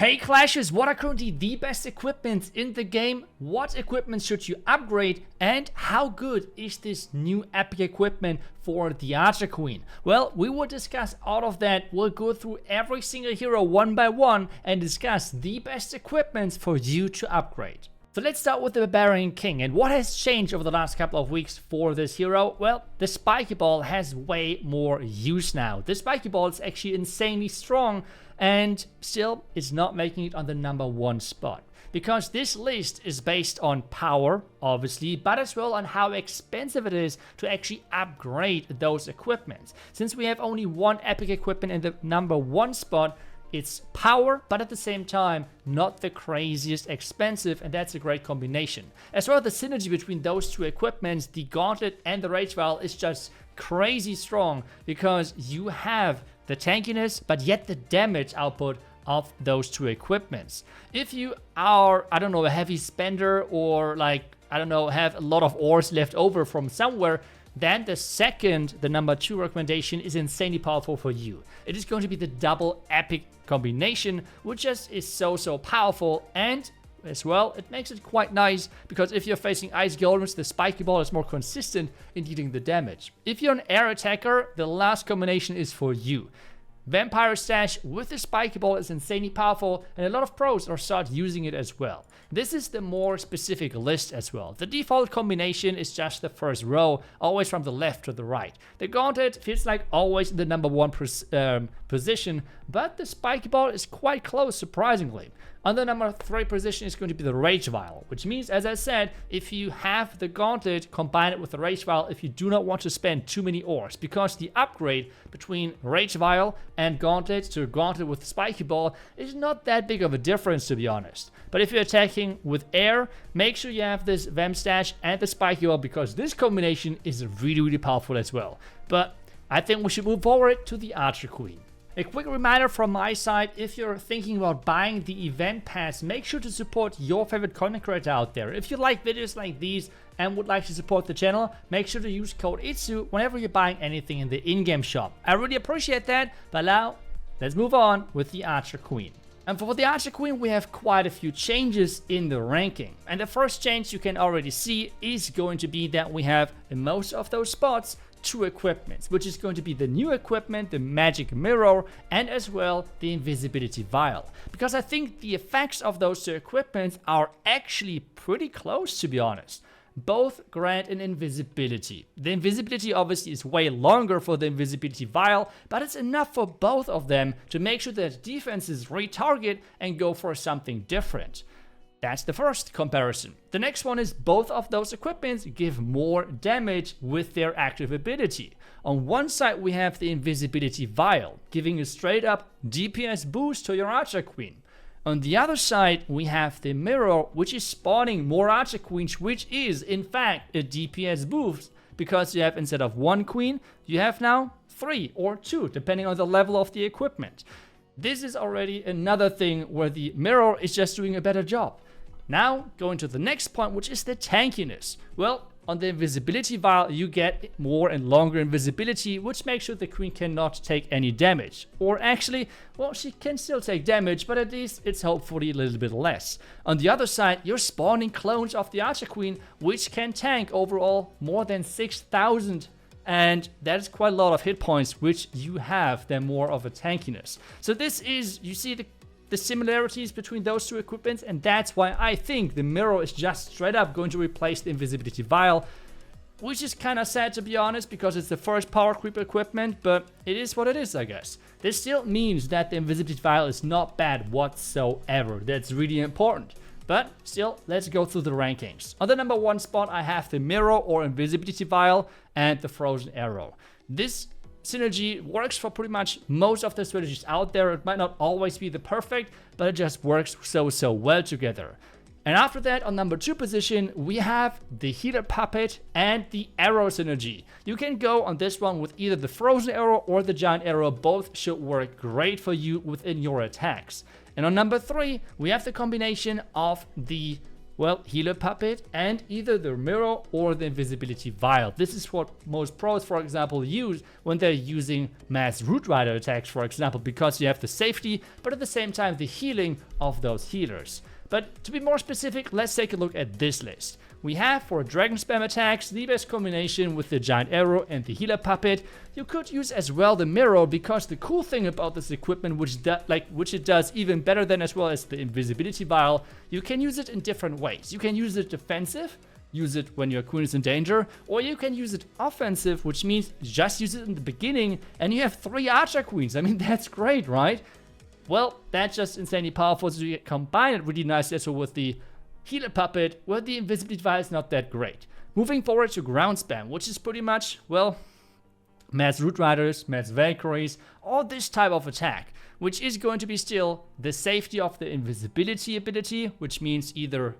Hey Clashers, what are currently the best equipment in the game? What equipment should you upgrade? And how good is this new epic equipment for the Archer Queen? Well, we will discuss all of that. We'll go through every single hero one by one and discuss the best equipment for you to upgrade. So let's start with the Barbarian King, and what has changed over the last couple of weeks for this hero? Well, the Spiky Ball has way more use now. The Spiky Ball is actually insanely strong, and still it's not making it on the #1 spot. Because this list is based on power, obviously, but as well on how expensive it is to actually upgrade those equipments. Since we have only one epic equipment in the #1 spot, it's power, but at the same time, not the craziest expensive, and that's a great combination. As well, the synergy between those two equipments, the Gauntlet and the Rage Vial, is just crazy strong because you have the tankiness, but yet the damage output of those two equipments. If you are, I don't know, a heavy spender or have a lot of ores left over from somewhere, then the #2 recommendation is insanely powerful for you. It is going to be the double epic combination, which just is so powerful, and as well, it makes it quite nice because if you're facing ice golems, the Spiky Ball is more consistent in dealing the damage. If you're an air attacker, the last combination is for you. Vampire Stash with the Spiky Ball is insanely powerful, and a lot of pros are start using it as well. This is the more specific list as well. The default combination is just the first row, always from the left to the right. The Gauntlet feels like always in the #1 position, but the Spiky Ball is quite close, surprisingly. On the #3 position is going to be the Rage Vial, which means, as I said, if you have the Gauntlet, combine it with the Rage Vial if you do not want to spend too many ores, because the upgrade between Rage Vial and Gauntlet to Gauntlet with Spiky Ball is not that big of a difference, to be honest. But if you're attacking with air, make sure you have this Vamp Stash and the Spiky Ball, because this combination is really powerful as well. But I think we should move forward to the Archer Queen. A quick reminder from my side, if you're thinking about buying the event pass, make sure to support your favorite content creator out there. If you like videos like these and would like to support the channel, make sure to use code iTzu whenever you're buying anything in the in-game shop. I really appreciate that, but now let's move on with the Archer Queen. And for the Archer Queen, we have quite a few changes in the ranking. And the first change you can already see is going to be that we have, in most of those spots, two equipments, which is going to be the new equipment, the Magic Mirror, and as well the Invisibility Vial. Because I think the effects of those two equipments are actually pretty close, to be honest. Both grant an invisibility. The invisibility obviously is way longer for the Invisibility Vial, but it's enough for both of them to make sure that defenses retarget and go for something different. That's the first comparison. The next one is both of those equipments give more damage with their active ability. On one side we have the Invisibility Vial, giving a straight up DPS boost to your Archer Queen. On the other side we have the Mirror, which is spawning more Archer Queens, which is in fact a DPS boost, because you have, instead of one queen, you have now 3 or 2, depending on the level of the equipment. This is already another thing where the Mirror is just doing a better job. Now, going to the next point, which is the tankiness. Well, on the Invisibility Vial, you get more and longer invisibility, which makes sure the Queen cannot take any damage. Or actually, well, she can still take damage, but at least it's hopefully a little bit less. On the other side, you're spawning clones of the Archer Queen, which can tank overall more than 6,000. And that is quite a lot of hit points, which you have then more of a tankiness. So this is, you see the similarities between those two equipments, and that's why I think the Mirror is just straight up going to replace the Invisibility Vial, which is kind of sad, to be honest, because it's the first power creep equipment, but it is what it is, I guess. This still means that the Invisibility Vial is not bad whatsoever. That's really important. But still, let's go through the rankings. On the #1 spot, I have the Mirror or Invisibility Vial and the Frozen Arrow. This synergy works for pretty much most of the strategies out there. It might not always be the perfect, but it just works so well together. And after that, on #2 position, we have the Healer Puppet and the Arrow synergy. You can go on this one with either the Frozen Arrow or the Giant Arrow. Both should work great for you within your attacks. And on #3, we have the combination of the Well, Healer Puppet and either the Mirror or the Invisibility Vial. This is what most pros, for example, use when they're using mass Root Rider attacks, for example, because you have the safety, but at the same time the healing of those healers. But to be more specific, let's take a look at this list. We have for Dragon Spam attacks the best combination with the Giant Arrow and the Healer Puppet. You could use as well the Mirror, because the cool thing about this equipment, which it does even better than as well as the Invisibility Vial, you can use it in different ways. You can use it defensive, use it when your queen is in danger, or you can use it offensive, which means just use it in the beginning and you have 3 archer queens. I mean, that's great, right? Well, that's just insanely powerful, so you combine it really nicely also with the Healer Puppet, where the Invisibility Vial is not that great. Moving forward to Ground Spam, which is pretty much, well, mass Root Riders, mass Valkyries, all this type of attack, which is going to be still the safety of the Invisibility ability, which means either,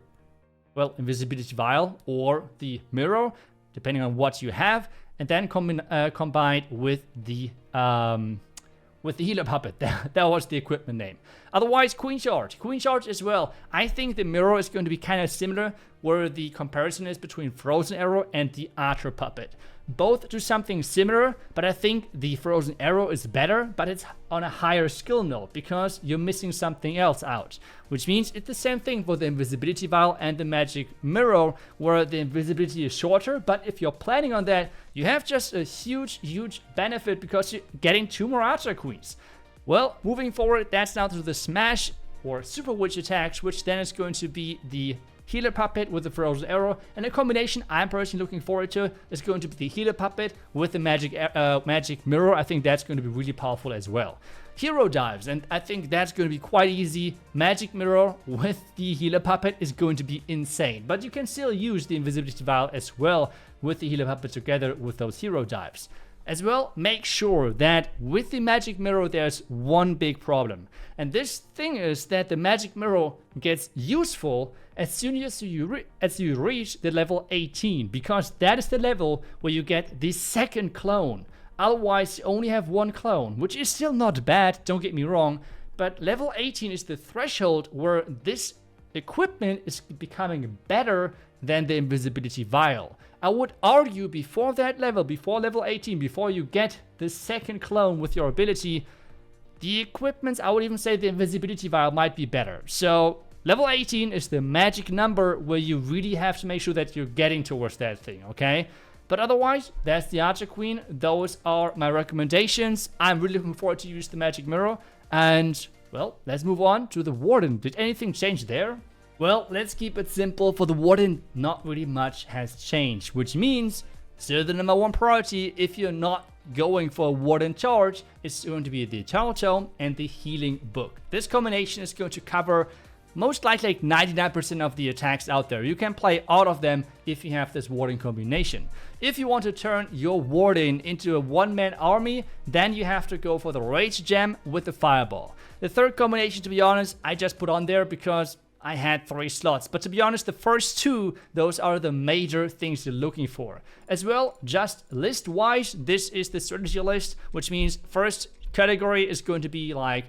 well, Invisibility Vial or the Mirror, depending on what you have, and then combined with the Healer Puppet. That was the equipment name. Otherwise, Queen Charge. Queen Charge as well. I think the Mirror is going to be kind of similar, where the comparison is between Frozen Arrow and the Archer Puppet. Both do something similar, but I think the Frozen Arrow is better, but it's on a higher skill note because you're missing something else out. Which means it's the same thing for the Invisibility Vial and the Magic Mirror, where the invisibility is shorter, but if you're planning on that, you have just a huge benefit because you're getting 2 more Archer Queens. Well, moving forward, that's now to the Smash or Super Witch attacks, which then is going to be the Healer Puppet with the Frozen Arrow, and a combination I'm personally looking forward to is going to be the Healer Puppet with the Magic Mirror. I think that's going to be really powerful as well. Hero Dives, and I think that's going to be quite easy. Magic Mirror with the Healer Puppet is going to be insane, but you can still use the Invisibility Vial as well with the Healer Puppet together with those Hero Dives. As well, make sure that with the Magic Mirror there's one big problem. And this thing is that the Magic Mirror gets useful as soon as you reach the level 18, because that is the level where you get the second clone. Otherwise, you only have 1 clone, which is still not bad, don't get me wrong, but level 18 is the threshold where this equipment is becoming better than the Invisibility Vial. I would argue before that level, before level 18, before you get the second clone with your ability, the equipments, I would even say the Invisibility Vial might be better. So level 18 is the magic number where you really have to make sure that you're getting towards that thing, okay? But otherwise, that's the Archer Queen. Those are my recommendations. I'm really looking forward to use the Magic Mirror. And, well, let's move on to the Warden. Did anything change there? Well, let's keep it simple. For the Warden, not really much has changed, which means still the number 1 priority if you're not going for a Warden charge is going to be the Eternal Tome and the Healing Book. This combination is going to cover most likely 99% of the attacks out there. You can play all of them if you have this Warden combination. If you want to turn your Warden into a one-man army, then you have to go for the Rage Gem with the Fireball. The third combination, to be honest, I just put on there because I had 3 slots, but to be honest, the first 2, those are the major things you're looking for. As well, just list-wise, this is the strategy list, which means first category is going to be like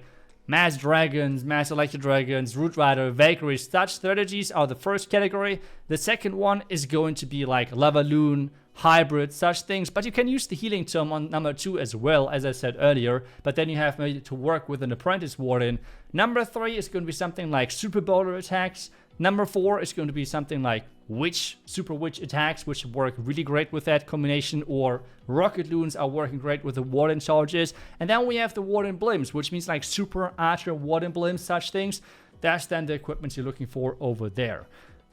Mass Dragons, Mass Electro Dragons, Root Rider, Valkyries. Such strategies are the first category. The second one is going to be like Lava Loon, Hybrid, such things, but you can use the Healing Tome on number 2 as well, as I said earlier, but then you have maybe to work with an Apprentice Warden. Number 3 is going to be something like Super Bowler attacks. Number 4 is going to be something like Super Witch attacks, which work really great with that combination, or Rocket Loons are working great with the Warden charges. And then we have the Warden Blimps, which means like Super Archer Warden Blimps, such things. That's then the equipment you're looking for over there.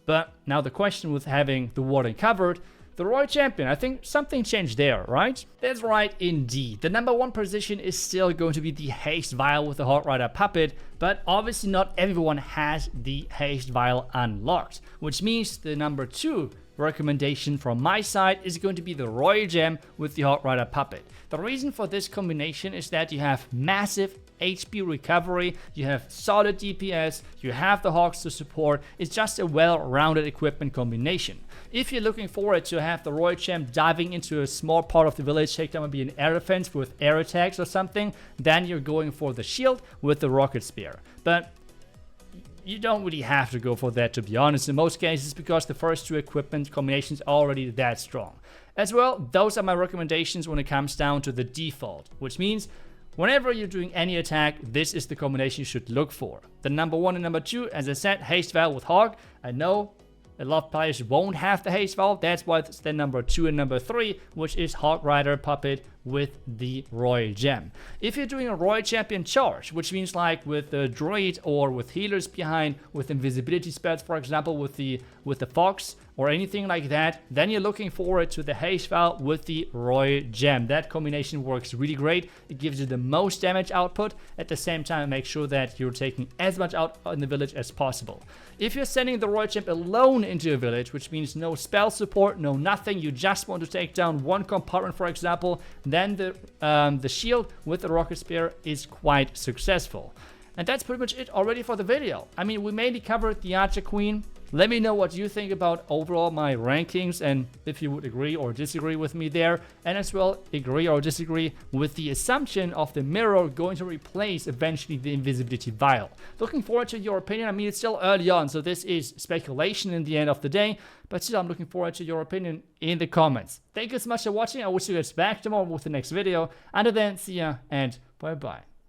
But now the question with having the Warden covered, the Royal Champion, I think something changed there, right? That's right, indeed. The number 1 position is still going to be the Haste Vial with the Hot Rider Puppet, but obviously not everyone has the Haste Vial unlocked, which means the number 2 recommendation from my side is going to be the Royal Gem with the Hot Rider Puppet. The reason for this combination is that you have massive HP recovery, you have solid DPS, you have the Hawks to support. It's just a well-rounded equipment combination. If you're looking forward to have the Royal Champ diving into a small part of the village, take down maybe an air defense with air attacks or something, then you're going for the shield with the Rocket Spear. But you don't really have to go for that, to be honest, in most cases, because the first two equipment combinations are already that strong. As well, those are my recommendations when it comes down to the default, which means whenever you're doing any attack, this is the combination you should look for. The number 1 and number 2, as I said, Haste Valve with Hog. I know a lot of players won't have the Haste Valve, that's why it's the number 2 and number 3, which is Hog Rider Puppet with the Royal Gem. If you're doing a Royal Champion charge, which means like with the Droid or with healers behind, with invisibility spells, for example, with the Fox or anything like that, then you're looking forward to the Haste Valve with the Royal Gem. That combination works really great. It gives you the most damage output. At the same time, make sure that you're taking as much out in the village as possible. If you're sending the Royal Gem alone into a village, which means no spell support, no nothing, you just want to take down one compartment, for example, then the shield with the rocket spear is quite successful. And that's pretty much it already for the video. I mean, we mainly covered the Archer Queen. Let me know what you think about overall my rankings and if you would agree or disagree with me there. And as well, agree or disagree with the assumption of the mirror going to replace eventually the invisibility vial. Looking forward to your opinion. I mean, it's still early on, so this is speculation in the end of the day. But still, I'm looking forward to your opinion in the comments. Thank you so much for watching. I wish you guys back tomorrow with the next video. Until then, see ya and bye-bye.